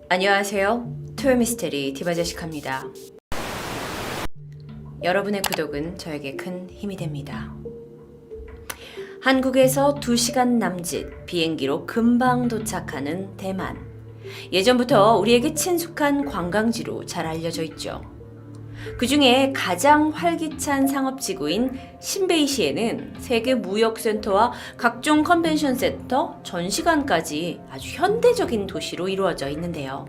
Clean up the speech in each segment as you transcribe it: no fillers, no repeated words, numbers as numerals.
안녕하세요. 토요미스테리 디바제시카입니다. 여러분의 구독은 저에게 큰 힘이 됩니다. 한국에서 2시간 남짓 비행기로 금방 도착하는 대만. 예전부터 우리에게 친숙한 관광지로 잘 알려져 있죠. 그 중에 가장 활기찬 상업지구인 신베이시에는 세계 무역센터와 각종 컨벤션 센터, 전시관까지 아주 현대적인 도시로 이루어져 있는데요.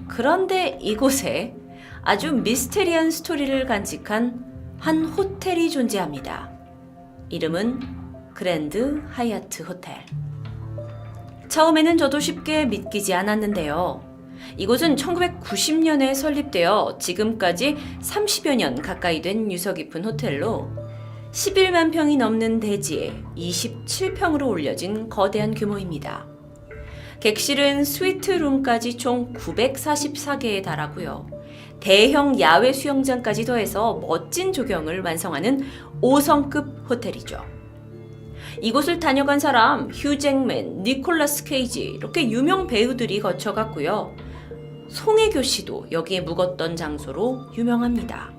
그런데 이곳에 아주 미스테리한 스토리를 간직한 한 호텔이 존재합니다. 이름은 그랜드 하얏트 호텔. 처음에는 저도 쉽게 믿기지 않았는데요. 이곳은 1990년에 설립되어 지금까지 30여 년 가까이 된 유서 깊은 호텔로 11만 평이 넘는 대지에 27평으로 올려진 거대한 규모입니다. 객실은 스위트룸까지 총 944개에 달하고요. 대형 야외 수영장까지 더해서 멋진 조경을 완성하는 5성급 호텔이죠. 이곳을 다녀간 사람 휴 잭맨, 니콜라스 케이지 이렇게 유명 배우들이 거쳐갔고요. 송혜교 씨도 여기에 묵었던 장소로 유명합니다.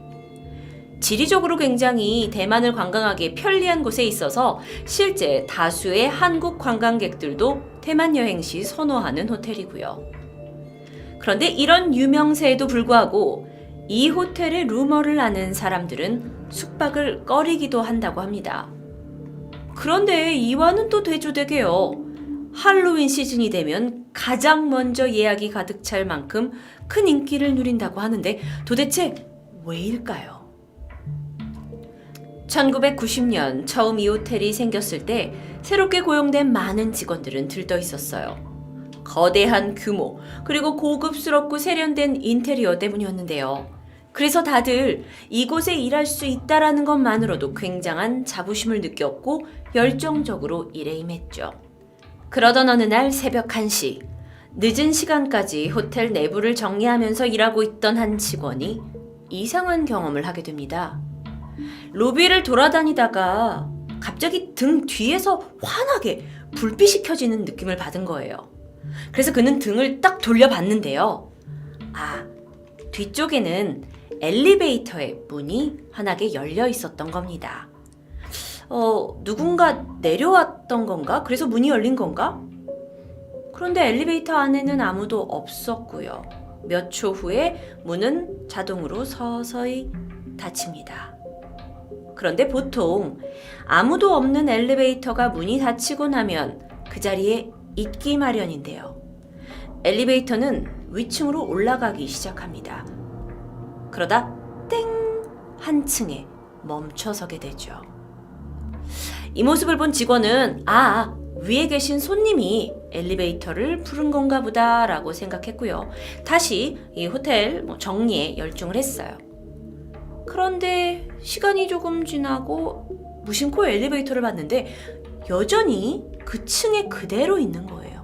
지리적으로 굉장히 대만을 관광하기에 편리한 곳에 있어서 실제 다수의 한국 관광객들도 대만 여행 시 선호하는 호텔이고요. 그런데 이런 유명세에도 불구하고 이 호텔의 루머를 아는 사람들은 숙박을 꺼리기도 한다고 합니다. 그런데 이와는 또 대조되게요. 할로윈 시즌이 되면 가장 먼저 예약이 가득 찰 만큼 큰 인기를 누린다고 하는데 도대체 왜일까요? 1990년 처음 이 호텔이 생겼을 때 새롭게 고용된 많은 직원들은 들떠 있었어요. 거대한 규모, 그리고 고급스럽고 세련된 인테리어 때문이었는데요. 그래서 다들 이곳에 일할 수 있다라는 것만으로도 굉장한 자부심을 느꼈고 열정적으로 일에 임했죠. 그러던 어느 날 새벽 1시, 늦은 시간까지 호텔 내부를 정리하면서 일하고 있던 한 직원이 이상한 경험을 하게 됩니다. 로비를 돌아다니다가 갑자기 등 뒤에서 환하게 불빛이 켜지는 느낌을 받은 거예요. 그래서 그는 등을 딱 돌려봤는데요. 뒤쪽에는 엘리베이터의 문이 환하게 열려 있었던 겁니다. 누군가 내려왔던 건가? 그래서 문이 열린 건가? 그런데 엘리베이터 안에는 아무도 없었고요. 몇 초 후에 문은 자동으로 서서히 닫힙니다. 그런데 보통 아무도 없는 엘리베이터가 문이 닫히고 나면 그 자리에 있기 마련인데요. 엘리베이터는 위층으로 올라가기 시작합니다. 그러다 땡! 한 층에 멈춰서게 되죠. 이 모습을 본 직원은 위에 계신 손님이 엘리베이터를 부른 건가 보다 라고 생각했고요. 다시 이 호텔 정리에 열중을 했어요. 그런데 시간이 조금 지나고 무심코 엘리베이터를 봤는데 여전히 그 층에 그대로 있는 거예요.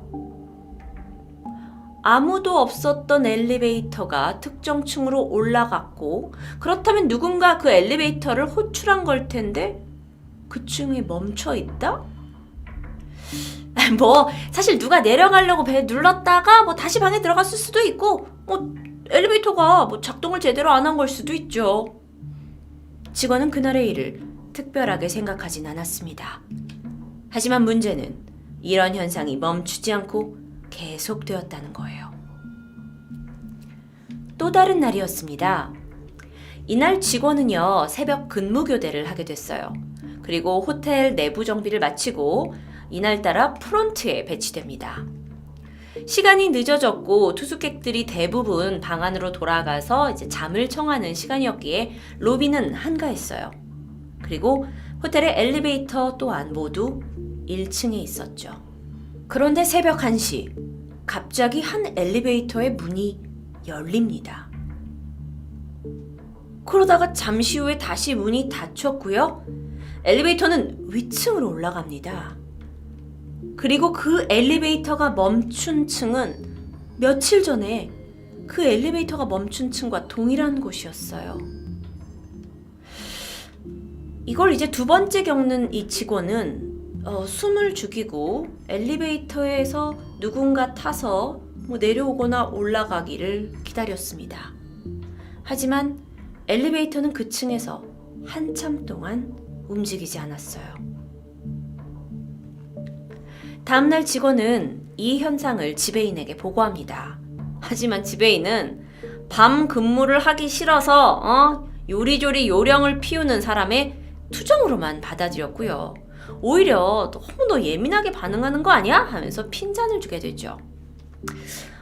아무도 없었던 엘리베이터가 특정 층으로 올라갔고 그렇다면 누군가 그 엘리베이터를 호출한 걸 텐데 그 층에 멈춰 있다? 사실 누가 내려가려고 배 눌렀다가 다시 방에 들어갔을 수도 있고 엘리베이터가 작동을 제대로 안 한 걸 수도 있죠. 직원은 그날의 일을 특별하게 생각하진 않았습니다. 하지만 문제는 이런 현상이 멈추지 않고 계속되었다는 거예요. 또 다른 날이었습니다. 이날 직원은요, 새벽 근무교대를 하게 됐어요. 그리고 호텔 내부 정비를 마치고 이날따라 프론트에 배치됩니다. 시간이 늦어졌고 투숙객들이 대부분 방 안으로 돌아가서 이제 잠을 청하는 시간이었기에 로비는 한가했어요. 그리고 호텔의 엘리베이터 또한 모두 1층에 있었죠. 그런데 새벽 1시, 갑자기 한 엘리베이터의 문이 열립니다. 그러다가 잠시 후에 다시 문이 닫혔고요. 엘리베이터는 위층으로 올라갑니다. 그리고 그 엘리베이터가 멈춘 층은 며칠 전에 그 엘리베이터가 멈춘 층과 동일한 곳이었어요. 이걸 이제 두 번째 겪는 이 직원은 숨을 죽이고 엘리베이터에서 누군가 타서 내려오거나 올라가기를 기다렸습니다. 하지만 엘리베이터는 그 층에서 한참 동안 움직이지 않았어요. 다음날 직원은 이 현상을 지배인에게 보고합니다. 하지만 지배인은 밤 근무를 하기 싫어서 요리조리 요령을 피우는 사람의 투정으로만 받아들였고요. 오히려 너무 예민하게 반응하는 거 아니야? 하면서 핀잔을 주게 되죠.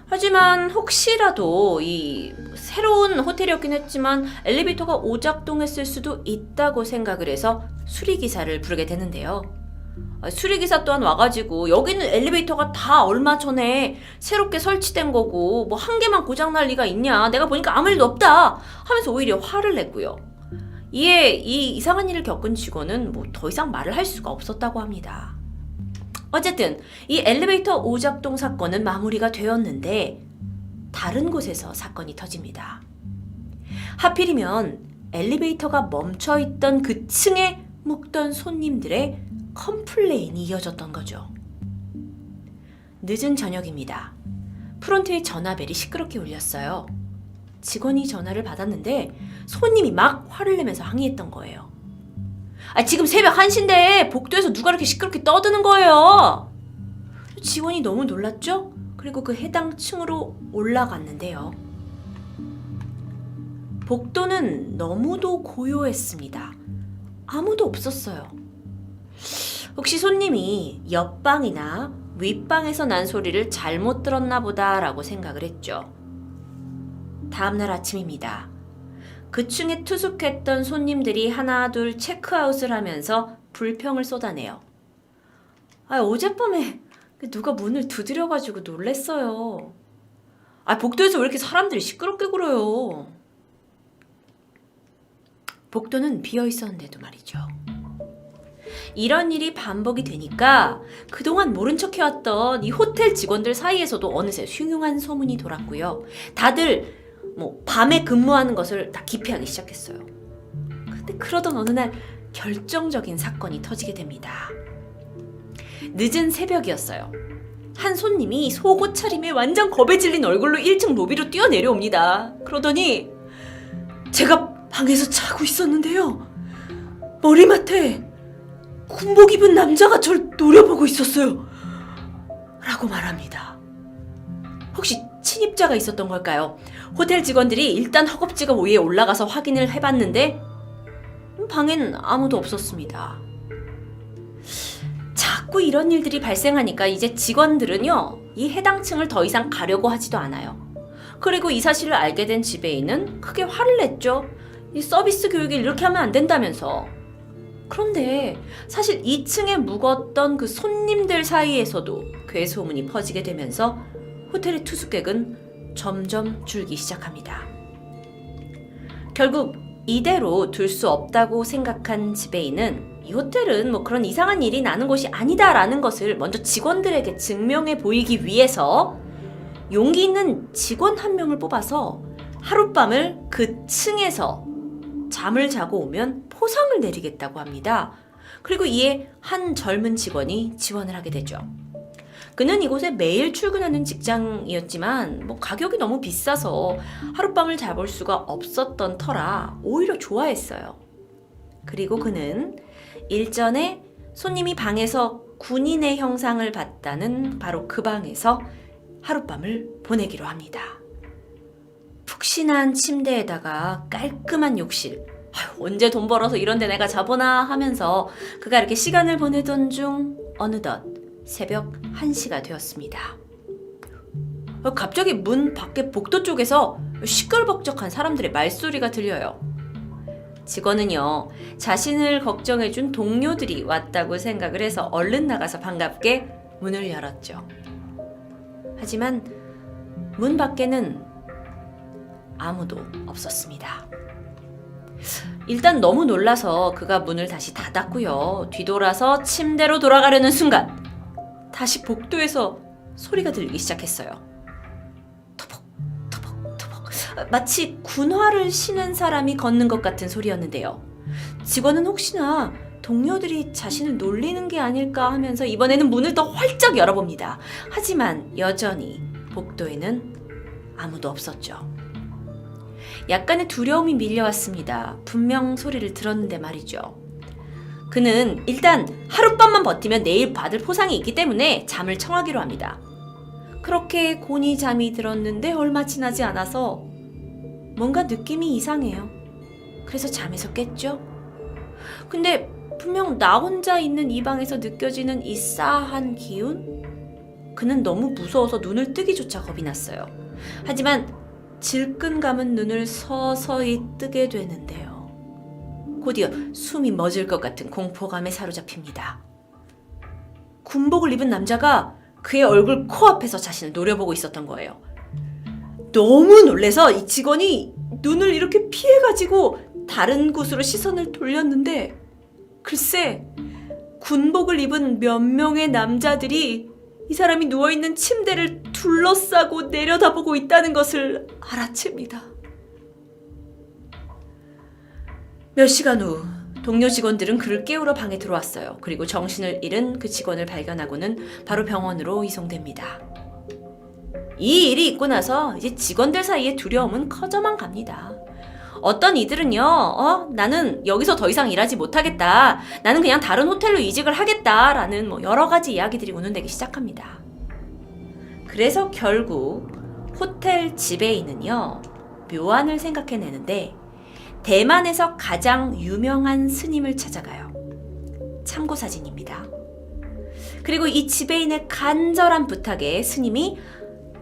하지만 혹시라도 이 새로운 호텔이었긴 했지만 엘리베이터가 오작동했을 수도 있다고 생각을 해서 수리기사를 부르게 되는데요. 수리기사 또한 와가지고 여기는 엘리베이터가 다 얼마 전에 새롭게 설치된 거고 뭐 한 개만 고장날 리가 있냐, 내가 보니까 아무 일도 없다 하면서 오히려 화를 냈고요. 이에 이 이상한 일을 겪은 직원은 더 이상 말을 할 수가 없었다고 합니다. 어쨌든 이 엘리베이터 오작동 사건은 마무리가 되었는데 다른 곳에서 사건이 터집니다. 하필이면 엘리베이터가 멈춰있던 그 층에 묵던 손님들의 컴플레인이 이어졌던 거죠. 늦은 저녁입니다. 프론트의 전화벨이 시끄럽게 울렸어요. 직원이 전화를 받았는데 손님이 막 화를 내면서 항의했던 거예요. 지금 새벽 1시인데 복도에서 누가 이렇게 시끄럽게 떠드는 거예요. 직원이 너무 놀랐죠? 그리고 그 해당 층으로 올라갔는데요. 복도는 너무도 고요했습니다. 아무도 없었어요. 혹시 손님이 옆방이나 윗방에서 난 소리를 잘못 들었나 보다 라고 생각을 했죠. 다음날 아침입니다. 그 층에 투숙했던 손님들이 하나 둘 체크아웃을 하면서 불평을 쏟아내요. 어젯밤에 누가 문을 두드려가지고 놀랬어요. 복도에서 왜 이렇게 사람들이 시끄럽게 굴어요. 복도는 비어 있었는데도 말이죠. 이런 일이 반복이 되니까 그동안 모른 척 해왔던 이 호텔 직원들 사이에서도 어느새 흉흉한 소문이 돌았고요. 다들 밤에 근무하는 것을 다 기피하기 시작했어요. 근데 그러던 어느 날 결정적인 사건이 터지게 됩니다. 늦은 새벽이었어요. 한 손님이 속옷 차림에 완전 겁에 질린 얼굴로 1층 로비로 뛰어내려옵니다. 그러더니 제가 방에서 자고 있었는데요. 머리맡에 군복 입은 남자가 절 노려보고 있었어요. 라고 말합니다. 혹시 침입자가 있었던 걸까요? 호텔 직원들이 일단 허겁지겁 위에 올라가서 확인을 해봤는데 방엔 아무도 없었습니다. 자꾸 이런 일들이 발생하니까 이제 직원들은요, 이 해당 층을 더 이상 가려고 하지도 않아요. 그리고 이 사실을 알게 된 지배인은 크게 화를 냈죠. 이 서비스 교육을 이렇게 하면 안 된다면서. 그런데 사실 2층에 묵었던 그 손님들 사이에서도 괴소문이 퍼지게 되면서 호텔의 투숙객은 점점 줄기 시작합니다. 결국 이대로 둘 수 없다고 생각한 지배인은 이 호텔은 그런 이상한 일이 나는 곳이 아니다라는 것을 먼저 직원들에게 증명해 보이기 위해서 용기 있는 직원 한 명을 뽑아서 하룻밤을 그 층에서 잠을 자고 오면 포상을 내리겠다고 합니다. 그리고 이에 한 젊은 직원이 지원을 하게 되죠. 그는 이곳에 매일 출근하는 직장이었지만 가격이 너무 비싸서 하룻밤을 자볼 수가 없었던 터라 오히려 좋아했어요. 그리고 그는 일전에 손님이 방에서 군인의 형상을 봤다는 바로 그 방에서 하룻밤을 보내기로 합니다. 푹신한 침대에다가 깔끔한 욕실, 언제 돈 벌어서 이런 데 내가 자보나 하면서 그가 이렇게 시간을 보내던 중 어느덧 새벽 1시가 되었습니다. 갑자기 문 밖에 복도 쪽에서 시끌벅적한 사람들의 말소리가 들려요. 직원은요, 자신을 걱정해준 동료들이 왔다고 생각을 해서 얼른 나가서 반갑게 문을 열었죠. 하지만 문 밖에는 아무도 없었습니다. 일단 너무 놀라서 그가 문을 다시 닫았고요. 뒤돌아서 침대로 돌아가려는 순간 다시 복도에서 소리가 들리기 시작했어요. 토복, 토복, 토복. 마치 군화를 신은 사람이 걷는 것 같은 소리였는데요. 직원은 혹시나 동료들이 자신을 놀리는 게 아닐까 하면서 이번에는 문을 더 활짝 열어봅니다. 하지만 여전히 복도에는 아무도 없었죠. 약간의 두려움이 밀려왔습니다. 분명 소리를 들었는데 말이죠. 그는 일단 하룻밤만 버티면 내일 받을 포상이 있기 때문에 잠을 청하기로 합니다. 그렇게 곤히 잠이 들었는데 얼마 지나지 않아서 뭔가 느낌이 이상해요. 그래서 잠에서 깼죠. 근데 분명 나 혼자 있는 이 방에서 느껴지는 이 싸한 기운? 그는 너무 무서워서 눈을 뜨기조차 겁이 났어요. 하지만 질끈 감은 눈을 서서히 뜨게 되는데요. 곧이어 숨이 멎을 것 같은 공포감에 사로잡힙니다. 군복을 입은 남자가 그의 얼굴 코앞에서 자신을 노려보고 있었던 거예요. 너무 놀라서 이 직원이 눈을 이렇게 피해가지고 다른 곳으로 시선을 돌렸는데 글쎄 군복을 입은 몇 명의 남자들이 이 사람이 누워있는 침대를 둘러싸고 내려다보고 있다는 것을 알아챕니다. 몇 시간 후 동료 직원들은 그를 깨우러 방에 들어왔어요. 그리고 정신을 잃은 그 직원을 발견하고는 바로 병원으로 이송됩니다. 이 일이 있고 나서 이제 직원들 사이의 두려움은 커져만 갑니다. 어떤 이들은요, 나는 여기서 더 이상 일하지 못하겠다. 나는 그냥 다른 호텔로 이직을 하겠다. 라는 여러 가지 이야기들이 운운되기 시작합니다. 그래서 결국 호텔 지배인은요, 묘안을 생각해내는데 대만에서 가장 유명한 스님을 찾아가요. 참고 사진입니다. 그리고 이 지배인의 간절한 부탁에 스님이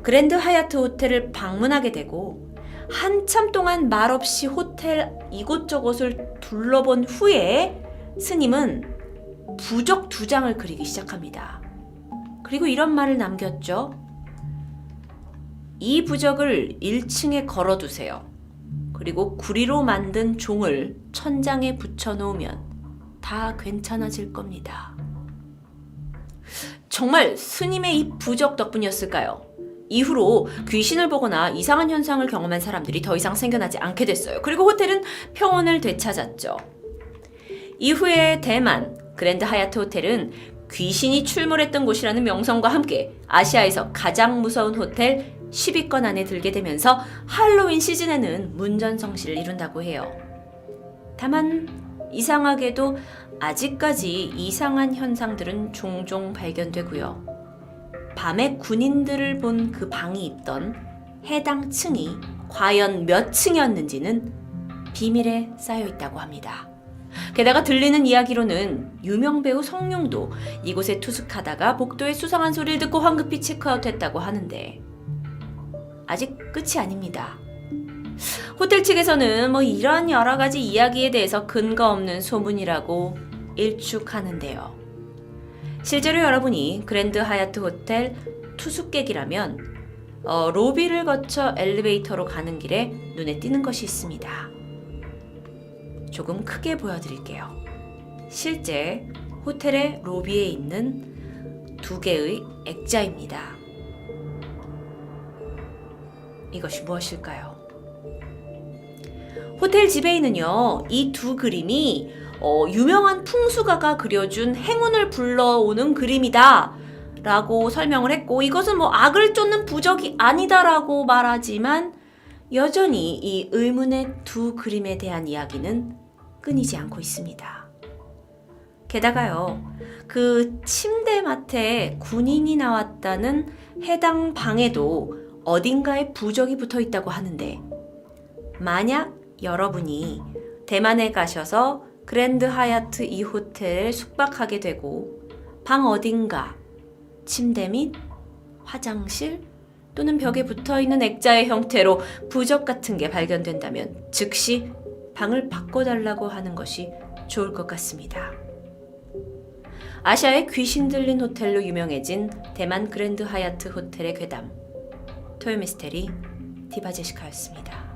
그랜드 하얏트 호텔을 방문하게 되고 한참 동안 말없이 호텔 이곳저곳을 둘러본 후에 스님은 부적 2장을 그리기 시작합니다. 그리고 이런 말을 남겼죠. 이 부적을 1층에 걸어두세요. 그리고 구리로 만든 종을 천장에 붙여놓으면 다 괜찮아질 겁니다. 정말 스님의 이 부적 덕분이었을까요? 이후로 귀신을 보거나 이상한 현상을 경험한 사람들이 더 이상 생겨나지 않게 됐어요. 그리고 호텔은 평온을 되찾았죠. 이후에 대만 그랜드 하얏트 호텔은 귀신이 출몰했던 곳이라는 명성과 함께 아시아에서 가장 무서운 호텔 10위권 안에 들게 되면서 할로윈 시즌에는 문전성시를 이룬다고 해요. 다만 이상하게도 아직까지 이상한 현상들은 종종 발견되고요. 밤에 군인들을 본 그 방이 있던 해당 층이 과연 몇 층이었는지는 비밀에 쌓여 있다고 합니다. 게다가 들리는 이야기로는 유명 배우 성룡도 이곳에 투숙하다가 복도에 수상한 소리를 듣고 황급히 체크아웃했다고 하는데 아직 끝이 아닙니다. 호텔 측에서는 이런 여러 가지 이야기에 대해서 근거 없는 소문이라고 일축하는데요. 실제로 여러분이 그랜드 하얏트 호텔 투숙객이라면 로비를 거쳐 엘리베이터로 가는 길에 눈에 띄는 것이 있습니다. 조금 크게 보여드릴게요. 실제 호텔의 로비에 있는 2개의 액자입니다. 이것이 무엇일까요? 호텔 지배인은요, 이 2 그림이 유명한 풍수가가 그려준 행운을 불러오는 그림이다 라고 설명을 했고, 이것은 악을 쫓는 부적이 아니다라고 말하지만 여전히 이 의문의 2 그림에 대한 이야기는 끊이지 않고 있습니다. 게다가요, 그 침대맡에 군인이 나왔다는 해당 방에도 어딘가에 부적이 붙어 있다고 하는데, 만약 여러분이 대만에 가셔서 그랜드 하얏트 이 호텔에 숙박하게 되고 방 어딘가 침대 및 화장실 또는 벽에 붙어있는 액자의 형태로 부적 같은 게 발견된다면 즉시 방을 바꿔달라고 하는 것이 좋을 것 같습니다. 아시아의 귀신 들린 호텔로 유명해진 대만 그랜드 하얏트 호텔의 괴담, 토요미스테리 디바제시카였습니다.